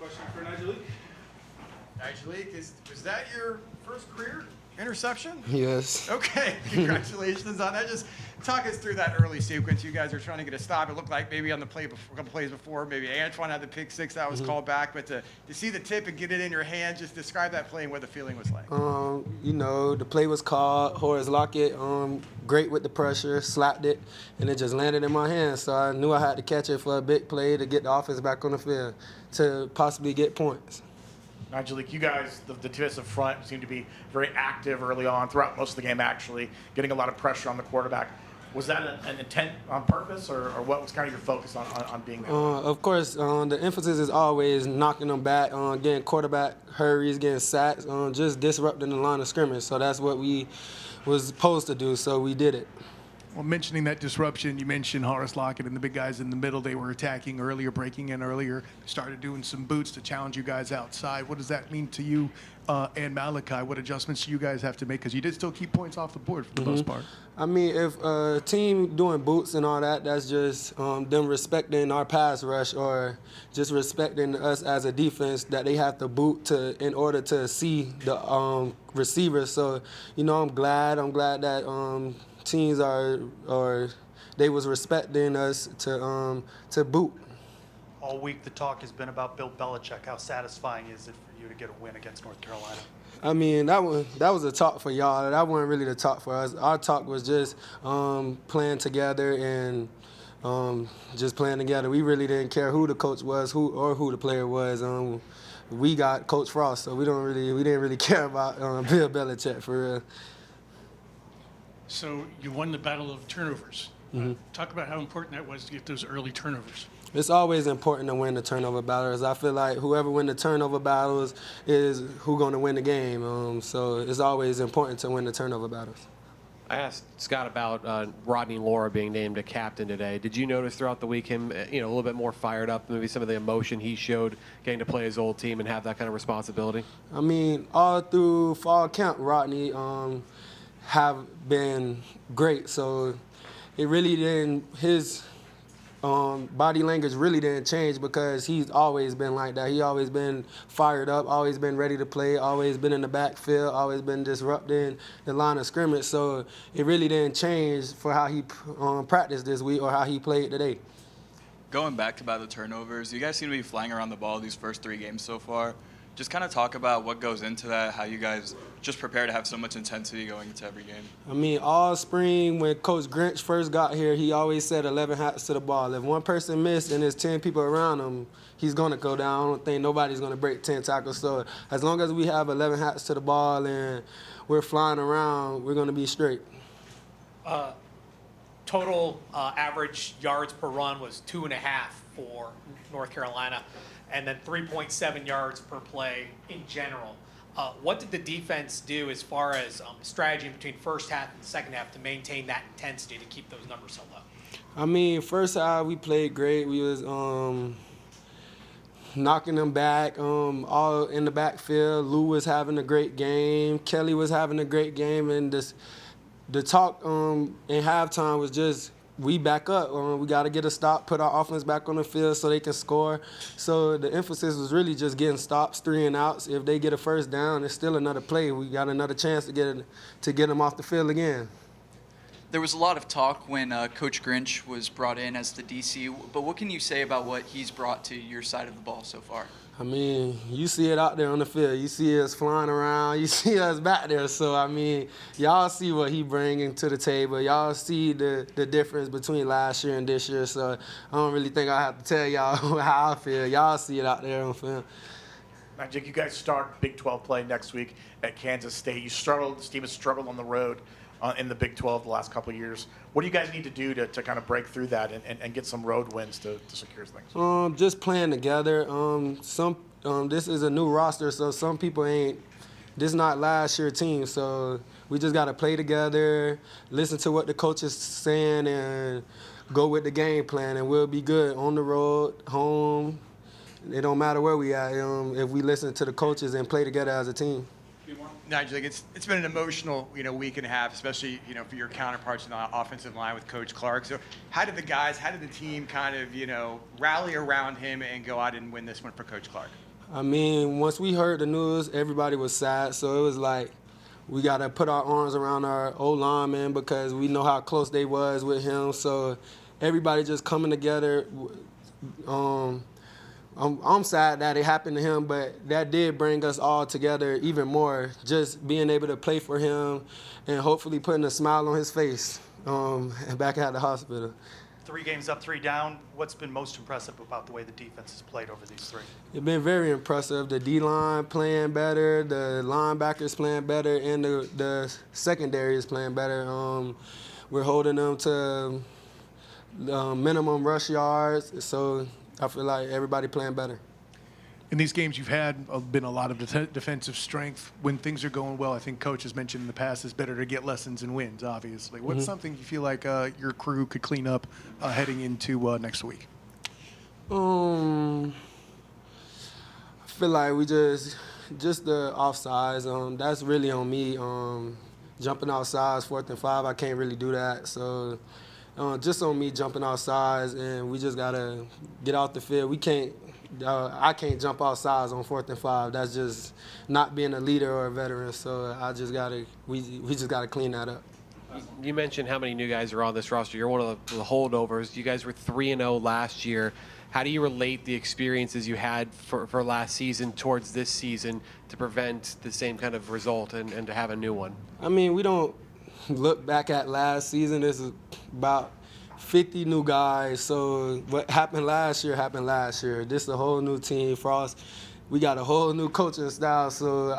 Question for Nyjalik. Nyjalik, was that your first career interception? Yes. Okay, congratulations on that. Just talk us through that early sequence. You guys are trying to get a stop. It looked like maybe on the play before, a couple plays before, maybe Antoine had the pick six that was called back. But to see the tip and get it in your hand, just describe that play and what the feeling was like. The play was called. Horace Lockett, great with the pressure, slapped it, and it just landed in my hand. So I knew I had to catch it for a big play to get the offense back on the field to possibly get points. Nyjalik, you guys, the defensive front, seem to be very active early on, throughout most of the game, actually, getting a lot of pressure on the quarterback. Was that an intent on purpose, or what was kind of your focus on being there? Of course, the emphasis is always knocking them back, getting quarterback hurries, getting sacks, just disrupting the line of scrimmage. So that's what we was supposed to do, so we did it. Well, mentioning that disruption, you mentioned Horace Lockett and the big guys in the middle. They were attacking earlier, breaking in earlier, started doing some boots to challenge you guys outside. What does that mean to you and Malachi? What adjustments do you guys have to make? Because you did still keep points off the board for the most part. I mean, if a team doing boots and all that, that's just them respecting our pass rush or just respecting us as a defense that they have to boot in order to see the receivers. So, I'm glad that teams they was respecting us to boot. All week the talk has been about Bill Belichick. How satisfying is it for you to get a win against North Carolina? I mean, that was a talk for y'all. That wasn't really the talk for us. Our talk was just playing together and just playing together. We really didn't care who the coach was, who the player was. We got Coach Frost, so we didn't really care about Bill Belichick for real. So you won the battle of turnovers. Talk about how important that was to get those early turnovers. It's always important to win the turnover battles. I feel like whoever win the turnover battles is who's going to win the game. So it's always important to win the turnover battles. I asked Scott about Rodney Laura being named a captain today. Did you notice throughout the week him, a little bit more fired up, maybe some of the emotion he showed getting to play his old team and have that kind of responsibility? I mean, all through fall camp, Rodney have been great. So it really didn't, his body language really didn't change because he's always been like that. He always been fired up, always been ready to play, always been in the backfield, always been disrupting the line of scrimmage. So it really didn't change for how he practiced this week or how he played today. Going back about the turnovers, you guys seem to be flying around the ball these first 3 games so far. Just kind of talk about what goes into that, how you guys just prepare to have so much intensity going into every game. I mean, all spring when Coach Grinch first got here, he always said 11 hats to the ball. If one person missed and there's 10 people around him, he's going to go down. I don't think nobody's going to break 10 tackles. So as long as we have 11 hats to the ball and we're flying around, we're going to be straight. Total average yards per run was 2.5 for North Carolina, and then 3.7 yards per play in general. What did the defense do as far as strategy between first half and second half to maintain that intensity to keep those numbers so low? I mean, first half we played great. We was knocking them back all in the backfield. Lou was having a great game. Kelly was having a great game. And the talk in halftime was just, we back up. We got to get a stop, put our offense back on the field so they can score. So the emphasis was really just getting stops, 3 and outs. If they get a first down, it's still another play. We got another chance to get them off the field again. There was a lot of talk when Coach Grinch was brought in as the DC, but what can you say about what he's brought to your side of the ball so far? I mean, you see it out there on the field. You see us flying around. You see us back there. So, I mean, y'all see what he bringing to the table. Y'all see the difference between last year and this year. So, I don't really think I have to tell y'all how I feel. Y'all see it out there on the field. Nyjalik, you guys start Big 12 play next week at Kansas State. This team has struggled on the road in the Big 12 the last couple of years. What do you guys need to do to kind of break through that and get some road wins to secure things? Just playing together. This is a new roster, so some people this is not last year's team. So we just got to play together, listen to what the coach is saying, and go with the game plan, and we'll be good on the road, home. It don't matter where we at if we listen to the coaches and play together as a team. Nyjalik, it's been an emotional, week and a half, especially, for your counterparts in the offensive line with Coach Clark. So how did the team kind of, rally around him and go out and win this one for Coach Clark? I mean, once we heard the news, everybody was sad. So it was like we got to put our arms around our old lineman because we know how close they was with him. So everybody just coming together. I'm sad that it happened to him, but that did bring us all together even more. Just being able to play for him and hopefully putting a smile on his face back at the hospital. 3 games up, 3 down. What's been most impressive about the way the defense has played over these 3? It's been very impressive. The D-line playing better, the linebackers playing better, and the secondary is playing better. We're holding them to minimum rush yards, so I feel like everybody playing better. In these games, you've had been a lot of defensive strength. When things are going well, I think Coach has mentioned in the past, it's better to get lessons and wins, obviously. What's something you feel like your crew could clean up heading into next week? I feel like we just the offsides. That's really on me. Jumping outsides, 4th and 5, I can't really do that. So just on me jumping outsides, and we just gotta get out the field. We can't. I can't jump outsides on 4th and 5. That's just not being a leader or a veteran. So we just gotta clean that up. You mentioned how many new guys are on this roster. You're one of the holdovers. You guys were 3-0 last year. How do you relate the experiences you had for last season towards this season to prevent the same kind of result and to have a new one? I mean, we don't look back at last season. This is about 50 new guys. So what happened last year happened last year. This is a whole new team. Frost, we got a whole new coaching style. So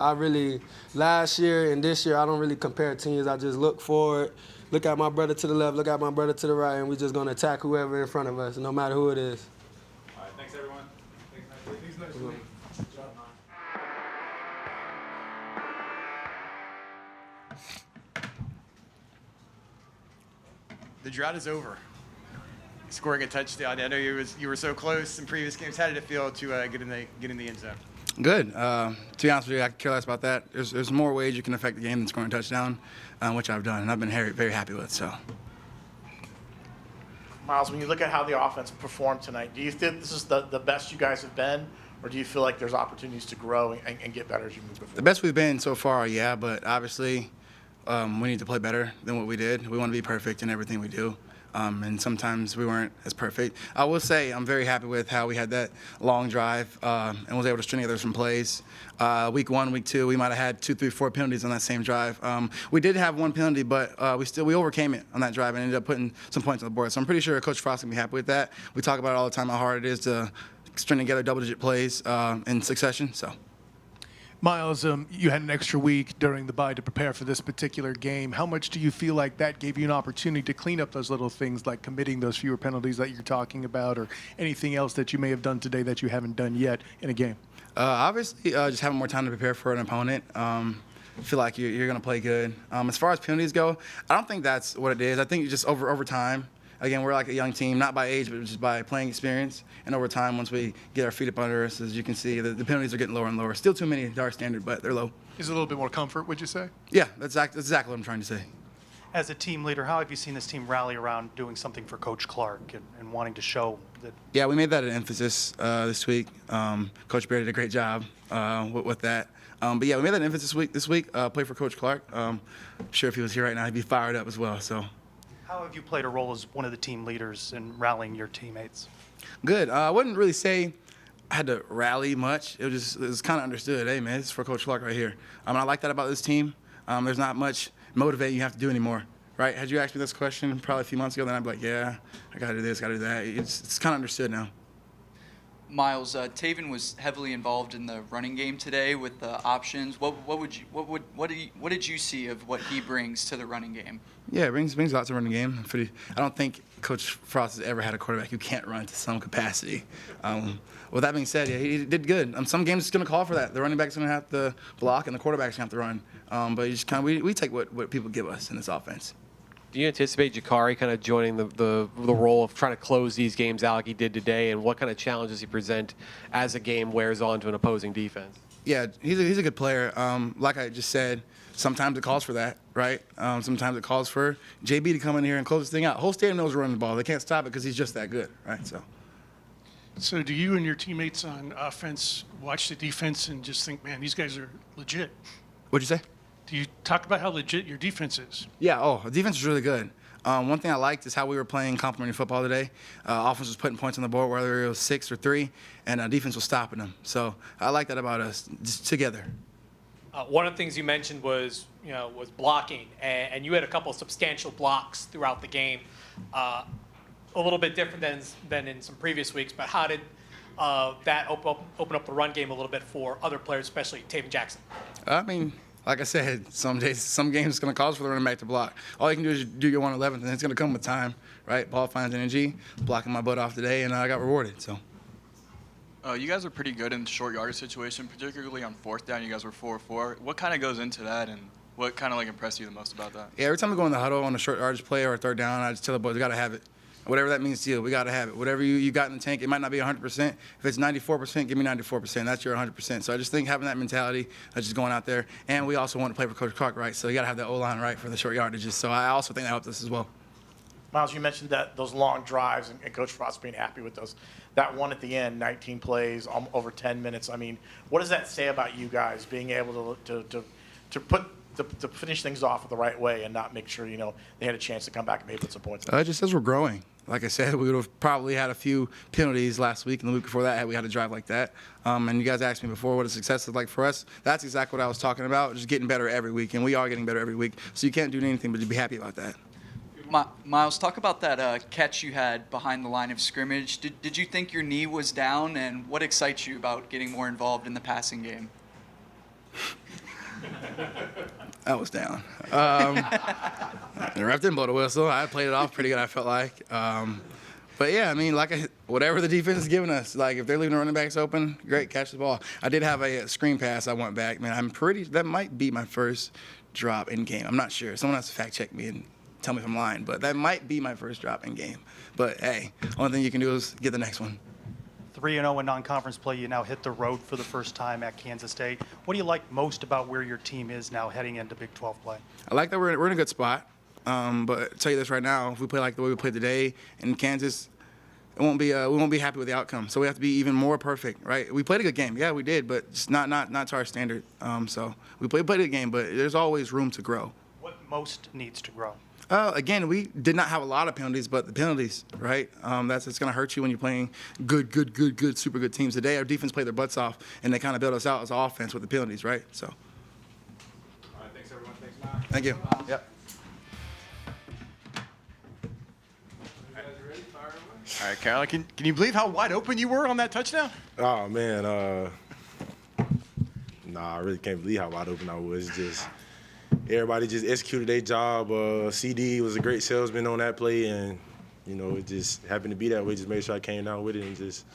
last year and this year, I don't really compare teams. I just look forward, look at my brother to the left, look at my brother to the right, and we're just going to attack whoever in front of us, no matter who it is. All right, thanks, everyone. The drought is over. Scoring a touchdown. I know you were so close in previous games. How did it feel to get in the end zone? Good. To be honest with you, I could care less about that. There's more ways you can affect the game than scoring a touchdown, which I've done, and I've been very happy with. So, Myles, when you look at how the offense performed tonight, do you think this is the best you guys have been, or do you feel like there's opportunities to grow and get better as you move forward? the best we've been so far, yeah, but obviously we need to play better than what we did. We want to be perfect in everything we do. And sometimes we weren't as perfect. I will say I'm very happy with how we had that long drive and was able to string together some plays. Week 1, week 2, we might have had 2, 3, 4 penalties on that same drive. We did have 1 penalty, but we overcame it on that drive and ended up putting some points on the board. So I'm pretty sure Coach Frost can be happy with that. We talk about it all the time how hard it is to string together double-digit plays in succession. So. Myles, you had an extra week during the bye to prepare for this particular game. How much do you feel like that gave you an opportunity to clean up those little things like committing those fewer penalties that you're talking about, or anything else that you may have done today that you haven't done yet in a game? Obviously, just having more time to prepare for an opponent. I feel like you're going to play good. As far as penalties go, I don't think that's what it is. I think just over time. Again, we're like a young team, not by age, but just by playing experience. And over time, once we get our feet up under us, as you can see, the penalties are getting lower and lower. Still too many to our standard, but they're low. Is it a little bit more comfort, would you say? Yeah, that's exactly what I'm trying to say. As a team leader, how have you seen this team rally around doing something for Coach Clark and wanting to show that? Yeah, we made that an emphasis this week. Coach Bear did a great job with that. But yeah, we made that an emphasis this week. Play for Coach Clark. I'm sure if he was here right now, he'd be fired up as well. So. How have you played a role as one of the team leaders in rallying your teammates? Good. I wouldn't really say I had to rally much. It was kind of understood. Hey, man, this is for Coach Clark right here. I like that about this team. There's not much motivating you have to do anymore, right? Had you asked me this question probably a few months ago, then I'd be like, yeah, I got to do this, got to do that. It's kind of understood now. Myles, Tayven was heavily involved in the running game today with the options. What did you see of what he brings to the running game? Yeah, it brings lots of running game. I don't think Coach Frost has ever had a quarterback who can't run to some capacity. With that being said, yeah, he did good. Some games it's going to call for that. The running back's going to have to block and the quarterback's going to have to run. But you just we take what people give us in this offense. Do you anticipate Jakari kind of joining the role of trying to close these games out like he did today, and what kind of challenges he present as a game wears on to an opposing defense? Yeah, he's a good player. Like I just said, sometimes it calls for that, right? Sometimes it calls for JB to come in here and close this thing out. The whole stadium knows we're running the ball. They can't stop it because he's just that good, right? So. So do you and your teammates on offense watch the defense and just think, man, these guys are legit? What'd you say? Do you talk about how legit your defense is? Yeah, the defense is really good. One thing I liked is how we were playing complementary football today. Offense was putting points on the board, whether it was 6 or 3, and defense was stopping them. So I like that about us, just together. One of the things you mentioned was, was blocking, and you had a couple of substantial blocks throughout the game. A little bit different than in some previous weeks, but how did that open up the run game a little bit for other players, especially Tayven Jackson? I mean, like I said, some games it's going to cause for the running back to block. All you can do is do your 111th, and it's going to come with time, right? Ball finds energy, blocking my butt off today, and I got rewarded. So. You guys are pretty good in short yardage situation, particularly on 4th down. You guys were 4-4. What kind of goes into that, and what kind of impressed you the most about that? Yeah, every time we go in the huddle on a short yardage play or a 3rd down, I just tell the boys, we got to have it. Whatever that means to you, we got to have it. Whatever you got in the tank, it might not be 100%. If it's 94%, give me 94%. That's your 100%. So I just think having that mentality of just going out there, and we also want to play for Coach Clark, right? So you got to have that O-line right for the short yardages. So I also think that helped us as well. Myles, you mentioned that those long drives and Coach Frost being happy with those. That one at the end, 19 plays, over 10 minutes. I mean, what does that say about you guys being able to finish things off the right way and not make sure they had a chance to come back and maybe put some points? It just says we're growing. Like I said, we would have probably had a few penalties last week, and the week before that, we had a drive like that. And you guys asked me before what a success is like for us. That's exactly what I was talking about, just getting better every week, and we are getting better every week. So you can't do anything but to be happy about that. Myles, talk about that catch you had behind the line of scrimmage. Did you think your knee was down, and what excites you about getting more involved in the passing game? I was down. The ref didn't blow the whistle. I played it off pretty good, I felt like. But, yeah, I mean, whatever the defense is giving us, if they're leaving the running backs open, great, catch the ball. I did have a screen pass I went back. Man, that might be my first drop in game. I'm not sure. Someone has to fact check me and tell me if I'm lying. But that might be my first drop in game. But, hey, only thing you can do is get the next one. 3-0 in non-conference play. You now hit the road for the first time at Kansas State. What do you like most about where your team is now heading into Big 12 play? I like that we're in a good spot. But I'll tell you this right now, if we play like the way we played today in Kansas, we won't be happy with the outcome. So we have to be even more perfect, right? We played a good game. Yeah, we did, but it's not to our standard. So we played a good game, but there's always room to grow. What most needs to grow? Again, we did not have a lot of penalties, but the penalties, right? It's going to hurt you when you're playing good, super good teams. Today, our defense played their butts off, and they kind of built us out as an offense with the penalties, right? So. All right, thanks, everyone. Thanks, Matt. Thank you. Yep. All right, Kylan, can you believe how wide open you were on that touchdown? Oh, man. I really can't believe how wide open I was. Just everybody just executed their job. CD was a great salesman on that play, and, it just happened to be that way. Just made sure I came down with it and just,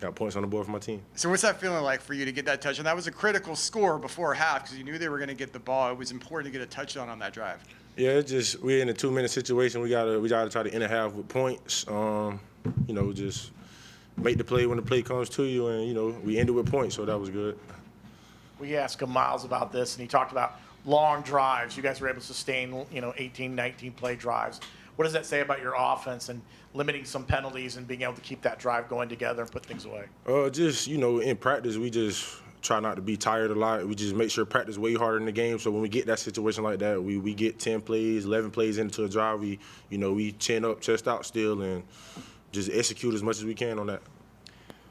got points on the board for my team. So what's that feeling like for you to get that touchdown? That was a critical score before half because you knew they were going to get the ball. It was important to get a touchdown on that drive. Yeah, it's just we're in a 2-minute situation. We gotta try to end a half with points. Just make the play when the play comes to you, and we ended with points, so that was good. We asked Myles about this, and he talked about long drives. You guys were able to sustain 18, 19 play drives. What does that say about your offense and limiting some penalties and being able to keep that drive going together and put things away? In practice, we just try not to be tired a lot. We just make sure practice way harder in the game. So when we get that situation like that, we get 10 plays, 11 plays into a drive. We chin up, chest out still, and just execute as much as we can on that.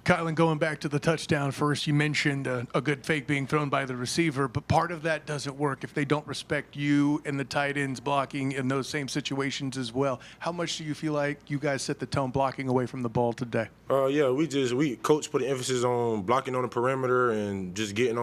Kylan, going back to the touchdown first, you mentioned a good fake being thrown by the receiver, but part of that doesn't work if they don't respect you and the tight ends blocking in those same situations as well. How much do you feel like you guys set the tone blocking away from the ball today? We coach put an emphasis on blocking on the perimeter and just getting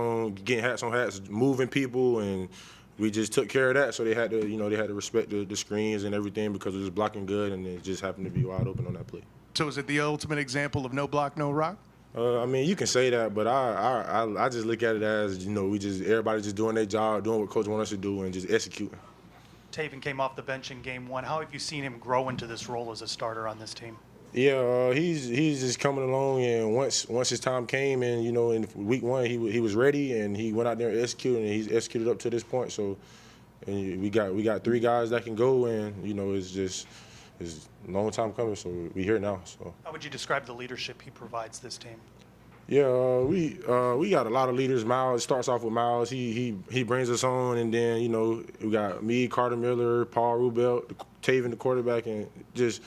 hats on hats, moving people, and we just took care of that. So they had to respect the screens and everything because it was blocking good, and it just happened to be wide open on that play. So is it the ultimate example of no block, no rock? You can say that, but I just look at it as, everybody just doing their job, doing what coach wants us to do, and just executing. Tayven came off the bench in game 1. How have you seen him grow into this role as a starter on this team? Yeah, he's just coming along, and once his time came, and in week 1 he was ready, and he went out there and executed, and he's executed up to this point. So, and we got 3 guys that can go, and it's just it's a long time coming. So we here now. So. How would you describe the leadership he provides this team? Yeah, we got a lot of leaders. Myles, it starts off with Myles. He brings us on, and then we got me, Carter Miller, Paul Rubel, Tayven, the quarterback, and just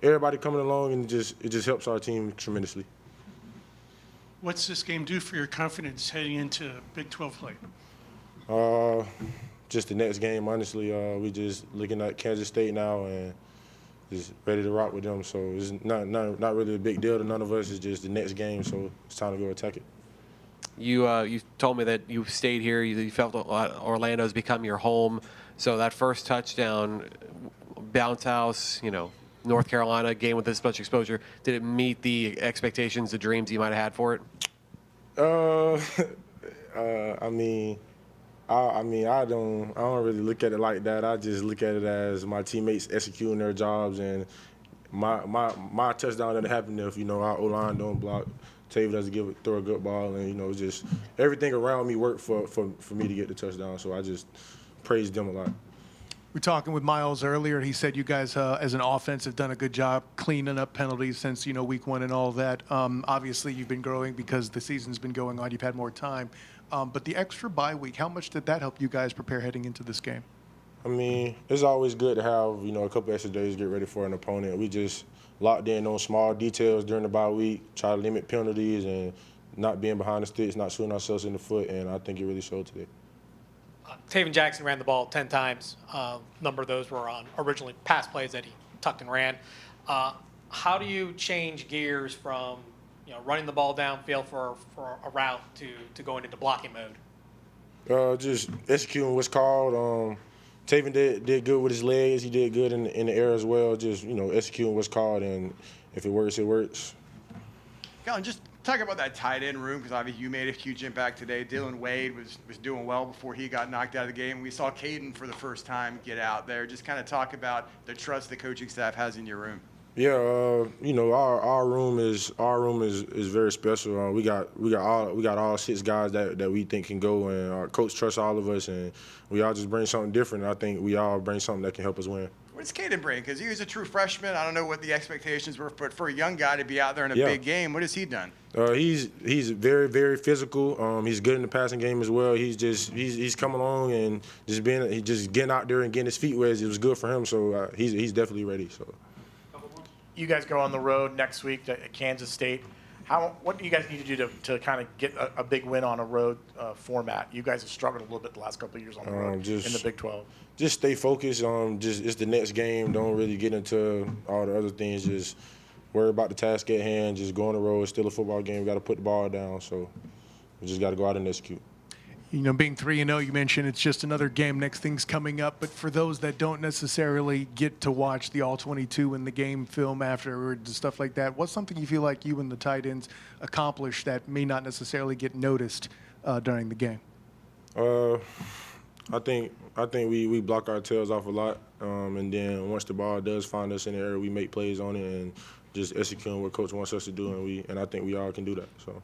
everybody coming along, and it just helps our team tremendously. What's this game do for your confidence heading into Big 12 play? Just the next game, honestly. We just looking at Kansas State now and just ready to rock with them. So it's not really a big deal to none of us. It's just the next game, so it's time to go attack it. You told me that you stayed here. You felt Orlando's become your home. So that first touchdown, bounce house, North Carolina game with this much exposure, did it meet the expectations, the dreams you might have had for it? I don't really look at it like that. I just look at it as my teammates executing their jobs, and my touchdown doesn't happen if our O-line don't block, Tayven doesn't throw a good ball, and just everything around me worked for me to get the touchdown. So I just praise them a lot. We're talking with Myles earlier. He said you guys, as an offense, have done a good job cleaning up penalties since week 1 and all that. Obviously, you've been growing because the season's been going on. You've had more time, but the extra bye week, how much did that help you guys prepare heading into this game? It's always good to have a couple extra days to get ready for an opponent. We just locked in on small details during the bye week, try to limit penalties and not being behind the sticks, not shooting ourselves in the foot, and I think it really showed today. Tayven Jackson ran the ball 10 times. A number of those were on originally pass plays that he tucked and ran. How do you change gears from running the ball downfield for a route to going into blocking mode? Just executing what's called. Tayven did good with his legs. He did good in the air as well. Just executing what's called, and if it works, it works. Kylan, just talk about that tight end room, because obviously you made a huge impact today. Dylan Wade was doing well before he got knocked out of the game. We saw Caden for the first time get out there. Just kind of talk about the trust the coaching staff has in your room. Yeah, our room is very special. We got all 6 guys that we think can go, and our coach trusts all of us, and we all just bring something different. I think we all bring something that can help us win. What does Caden bring? Because he was a true freshman. I don't know what the expectations were, but for a young guy to be out there in a big game, what has he done? He's very, very physical. He's good in the passing game as well. He's coming along and just getting out there and getting his feet wet. It was good for him. So he's definitely ready. So. You guys go on the road next week to Kansas State. What do you guys need to do to kind of get a big win on a road format? You guys have struggled a little bit the last couple of years on the road in the Big 12. Just stay focused. It's the next game. Don't really get into all the other things. Just worry about the task at hand. Just go on the road. It's still a football game. We got to put the ball down. So we just got to go out and execute. Being 3-0, you mentioned it's just another game. Next thing's coming up. But for those that don't necessarily get to watch the All-22 and the game film afterwards and stuff like that, what's something you feel like you and the tight ends accomplished that may not necessarily get noticed during the game? I think we block our tails off a lot, and then once the ball does find us in the area, we make plays on it and just executing what Coach wants us to do, and I think we all can do that. So.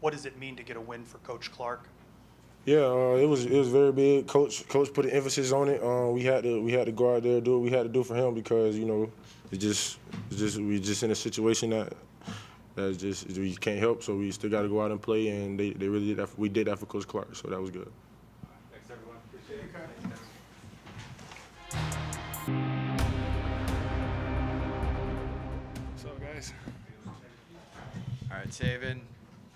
What does it mean to get a win for Coach Clark? Yeah, it was very big. Coach put an emphasis on it. We had to go out there and do what we had to do for him because we just in a situation that we can't help. So we still got to go out and play, and they really did that. We did that for Coach Clark, so that was good. Thanks, everyone. Appreciate it. What's up, guys? All right, Tayven.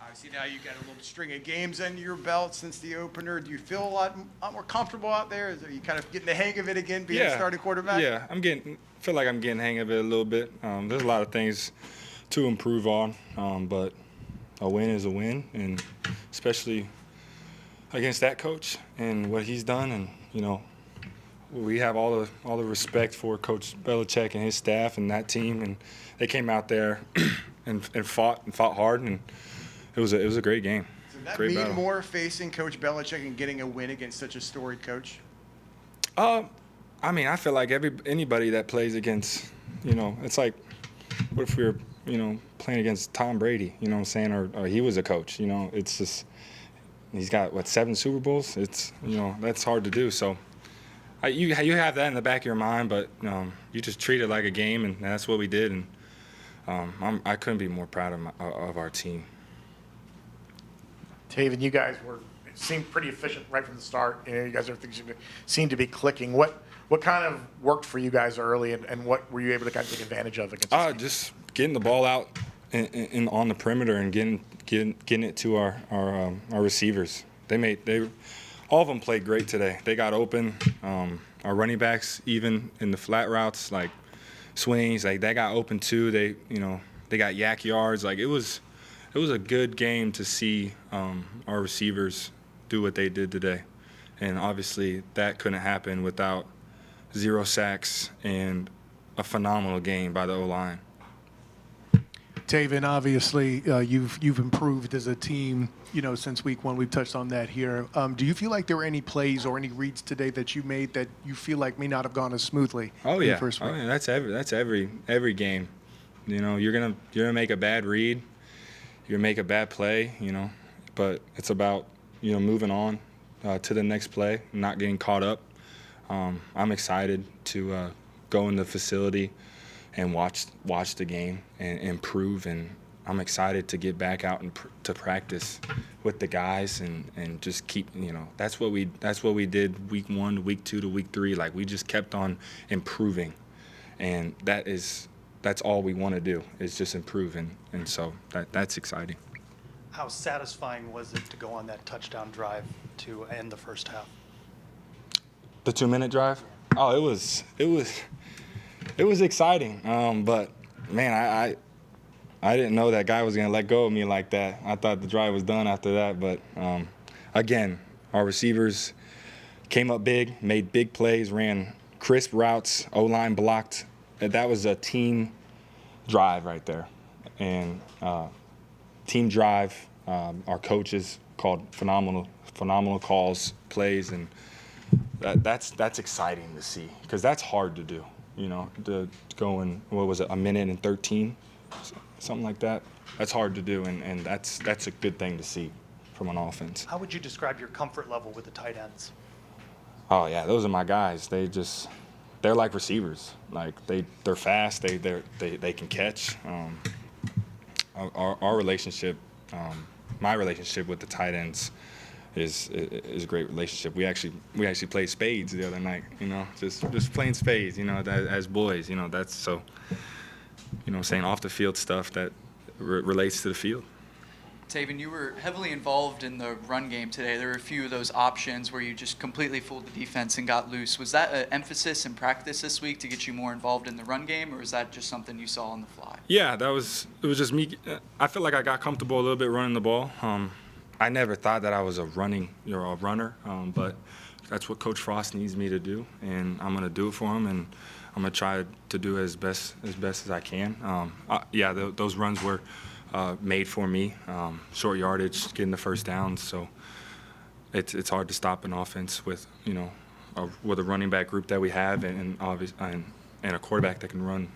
Obviously, now you've got a little string of games under your belt since the opener. Do you feel a lot more comfortable out there? Are you kind of getting the hang of it again, being a starting quarterback? Yeah, feel like I'm getting the hang of it a little bit. There's a lot of things to improve on, but a win is a win, and especially against that coach and what he's done. And we have all the respect for Coach Belichick and his staff and that team, and they came out there and fought hard, and it was a great game. Does that Great mean battle. more facing Coach Belichick and getting a win against such a storied coach? I feel like anybody that plays against, it's like, what if we were, playing against Tom Brady, you know what I'm saying, or he was a coach, it's just, he's got, 7 Super Bowls? It's, that's hard to do. So you have that in the back of your mind, but you just treat it like a game, and that's what we did. And I couldn't be more proud of our team. Tayven, you guys seemed pretty efficient right from the start. You guys seem to be clicking. What kind of worked for you guys early, and what were you able to kind of take advantage of against this team? Just getting the ball out on the perimeter and getting it to our receivers. All of them played great today. They got open. Our running backs, even in the flat routes, like swings, like they got open too. They got yak yards. Like it was a good game to see our receivers do what they did today. And obviously that couldn't happen without 0 sacks and a phenomenal game by the O-line. Tayven, obviously, you've improved as a team, since week 1. We've touched on that here. Do you feel like there were any plays or any reads today that you made that you feel like may not have gone as smoothly? Oh in yeah, the first week? That's every game. You're gonna make a bad read, you're gonna make a bad play, but it's about moving on to the next play, not getting caught up. I'm excited to go in the facility and watch the game and improve, and I'm excited to get back out and to practice with the guys and just keep that's what we did week 1 to week 2 to week 3. Like we just kept on improving, and that's all we want to do is just improve, and so that's exciting. How satisfying was it to go on that touchdown drive to end the first half? The 2-minute drive? Oh, it was exciting. But man, I didn't know that guy was gonna let go of me like that. I thought the drive was done after that. But again, our receivers came up big, made big plays, ran crisp routes, O-line blocked. That was a team drive right there. And team drive, our coaches called phenomenal calls, plays, and that's exciting to see, because that's hard to do. To go in, what was it, a minute and 13, something like that. That's hard to do, and that's a good thing to see from an offense. How would you describe your comfort level with the tight ends? Oh yeah, those are my guys. They're like receivers. Like they're fast. They can catch. Our relationship, my relationship with the tight ends is a great relationship. We actually played spades the other night, just playing spades, as boys, that's so, saying off the field stuff that relates to the field. Tayven, you were heavily involved in the run game today. There were a few of those options where you just completely fooled the defense and got loose. Was that an emphasis in practice this week to get you more involved in the run game, or was that just something you saw on the fly? Yeah, it was just me. I feel like I got comfortable a little bit running the ball. I never thought that I was a runner, but that's what Coach Frost needs me to do, and I'm going to do it for him, and I'm going to try to do it as best as I can. Those runs were made for me, short yardage, getting the first down. So it's hard to stop an offense with with a running back group that we have, and a quarterback that can run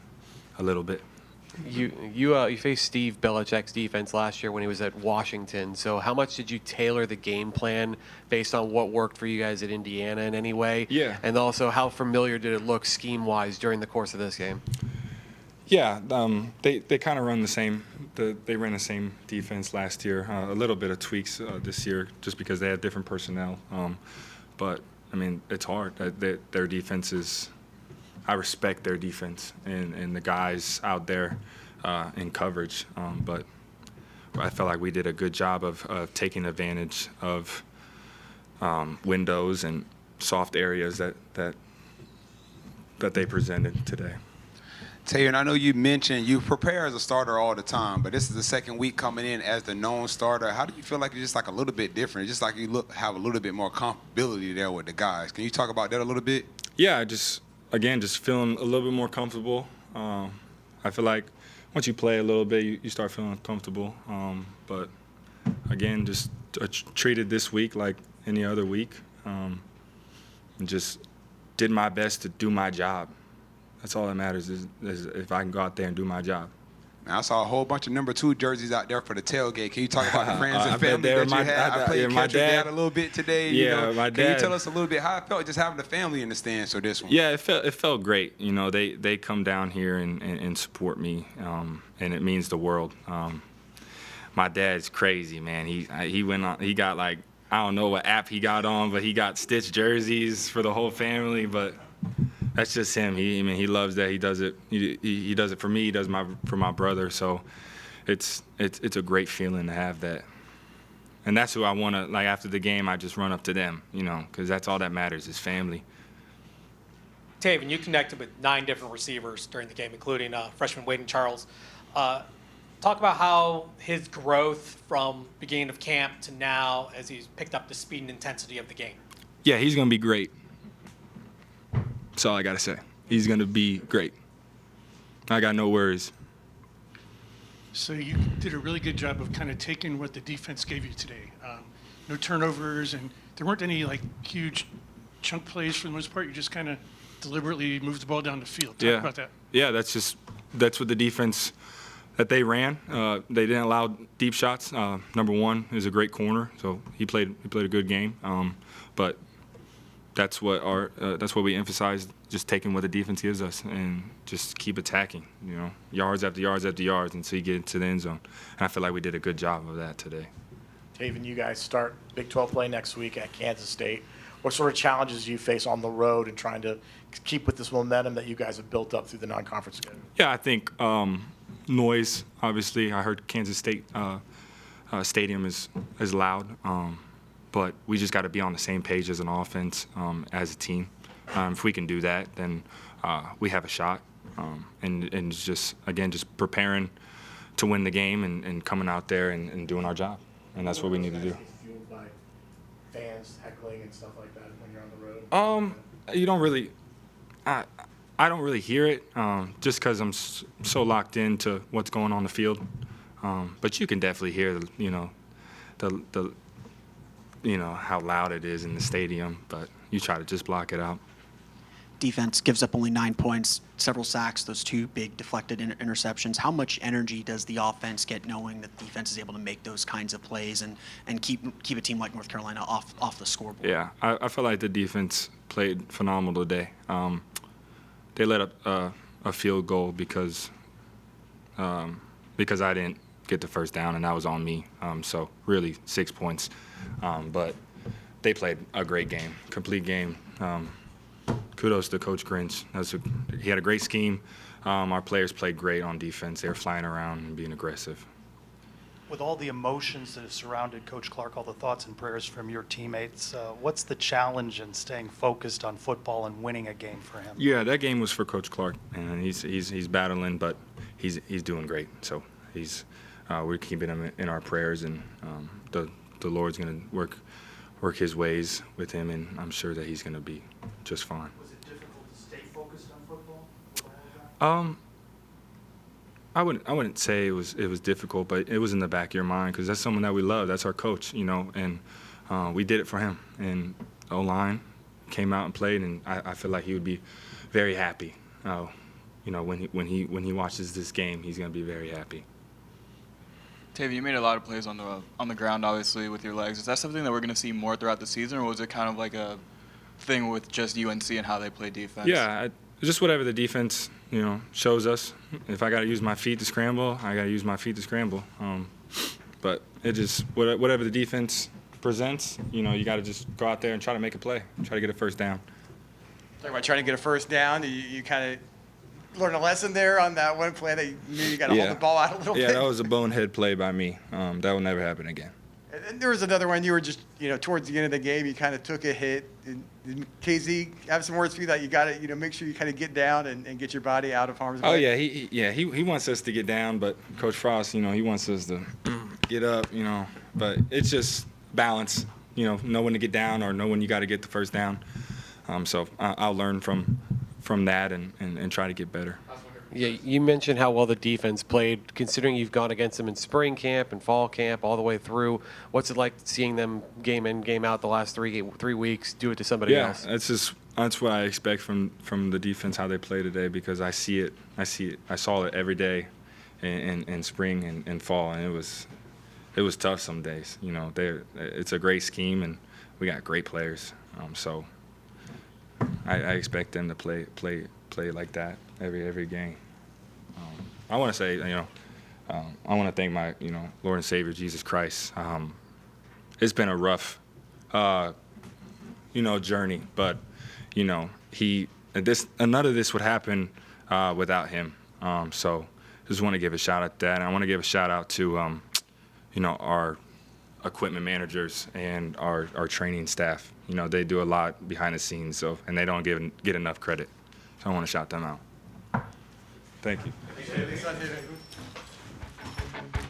a little bit. You faced Steve Belichick's defense last year when he was at Washington. So how much did you tailor the game plan based on what worked for you guys at Indiana in any way? Yeah. And also, how familiar did it look scheme-wise during the course of this game? Yeah, they kind of run the same. They ran the same defense last year. A little bit of tweaks this year, just because they had different personnel. But I mean, it's hard. Their defense is. I respect their defense and the guys out there in coverage. But I felt like we did a good job of taking advantage of windows and soft areas that they presented today. Tayven, I know you mentioned you prepare as a starter all the time, but this is the second week coming in as the known starter. How do you feel like it's just like a little bit different? It's just like you have a little bit more comfortability there with the guys. Can you talk about that a little bit? Yeah, just feeling a little bit more comfortable. I feel like once you play a little bit, you start feeling comfortable. But again, just treated this week like any other week, and just did my best to do my job. That's all that matters is if I can go out there and do my job. Man, I saw a whole bunch of number 2 jerseys out there for the tailgate. Can you talk about the friends I and bet family they were that you my- had? I played my catch with dad- Dad a little bit today. Yeah, my Can you dad- tell us a little bit how it felt just having the family in the stands for this one? Yeah, it felt great. You know, they come down here and support me, and it means the world. My dad's crazy, man. He went on. He got like, I don't know what app he got on, but he got stitched jerseys for the whole family. But that's just him. He loves that. He does it. He does it for me. He does for my brother. So it's a great feeling to have that. And that's who I want to, like, after the game, I just run up to them, you know, because that's all that matters is family. Tayven, you connected with 9 different receivers during the game, including freshman Wade and Charles. Talk about how his growth from beginning of camp to now as he's picked up the speed and intensity of the game. Yeah, he's going to be great. That's all I got to say. He's going to be great. I got no worries. So you did a really good job of kind of taking what the defense gave you today. No turnovers, and there weren't any like huge chunk plays for the most part. You just kind of deliberately moved the ball down the field. Talk about that. Yeah, that's what the defense that they ran. They didn't allow deep shots. Number 1 is a great corner, so he played a good game. But that's what we emphasized, just taking what the defense gives us and just keep attacking, you know, yards after yards after yards until you get into the end zone. And I feel like we did a good job of that today. Tayven, you guys start Big 12 play next week at Kansas State. What sort of challenges do you face on the road and trying to keep with this momentum that you guys have built up through the non-conference schedule? Yeah, I think noise, obviously. I heard Kansas State stadium is loud, but we just got to be on the same page as an offense, as a team. If we can do that, then we have a shot. And just, again, just preparing to win the game and coming out there and doing our job. And that's what we need to do. Fueled by fans heckling and stuff like that when you're on the road? You don't really, I don't really hear it, just because I'm so locked into what's going on the field. But you can definitely hear, you know, the how loud it is in the stadium. But you try to just block it out. Defense gives up only 9 points, several sacks, those 2 big deflected interceptions. How much energy does the offense get knowing that the defense is able to make those kinds of plays and keep a team like North Carolina off the scoreboard? Yeah, I feel like the defense played phenomenal today. They let up a field goal because I didn't get the first down, and that was on me. So really 6 points. But they played a great game, complete game. Kudos to Coach Grinch. He had a great scheme. Our players played great on defense. They were flying around and being aggressive. With all the emotions that have surrounded Coach Clark, all the thoughts and prayers from your teammates, what's the challenge in staying focused on football and winning a game for him? Yeah, that game was for Coach Clark, and he's battling, but he's doing great. So we're keeping him in our prayers, and the Lord's going to work His ways with him, and I'm sure that he's going to be just fine. Was it difficult to stay focused on football? I wouldn't say it was difficult, but it was in the back of your mind because that's someone that we love. That's our coach, you know, and we did it for him. And O-line came out and played, and I feel like he would be very happy. You know, when he watches this game, he's going to be very happy. Tayven, you made a lot of plays on the ground, obviously, with your legs. Is that something that we're going to see more throughout the season, or was it kind of like a thing with just UNC and how they play defense? Yeah, just whatever the defense, you know, shows us. If I got to use my feet to scramble, I got to use my feet to scramble. But it just whatever the defense presents, you know, you got to just go out there and try to make a play, try to get a first down. Talking about trying to get a first down, you kind of learn a lesson there on that one play that you knew you got to hold the ball out a little bit. Yeah, that was a bonehead play by me. That will never happen again. And there was another one. You were just, you know, towards the end of the game, you kind of took a hit. Did KZ have some words for you that you got to, you know, make sure you kind of get down and get your body out of harm's way? Oh yeah, he wants us to get down, but Coach Frost, you know, he wants us to get up, you know. But it's just balance, you know when to get down or know when you got to get the first down. So I'll learn from that and try to get better. Yeah, you mentioned how well the defense played, considering you've gone against them in spring camp and fall camp all the way through. What's it like seeing them game in, game out the last three weeks, do it to somebody else? Yeah, that's what I expect from the defense, how they play today, because I see it. I saw it every day in spring and fall, and it was tough some days. You know, it's a great scheme, and we got great players. So I expect them to play like that every game. I want to say, I want to thank my, Lord and Savior Jesus Christ. It's been a rough, journey, but none of this would happen without him. So just want to give a shout out to that, and I want to give a shout out to our equipment managers and our training staff. They do a lot behind the scenes, and they don't get enough credit. So I want to shout them out. Thank you.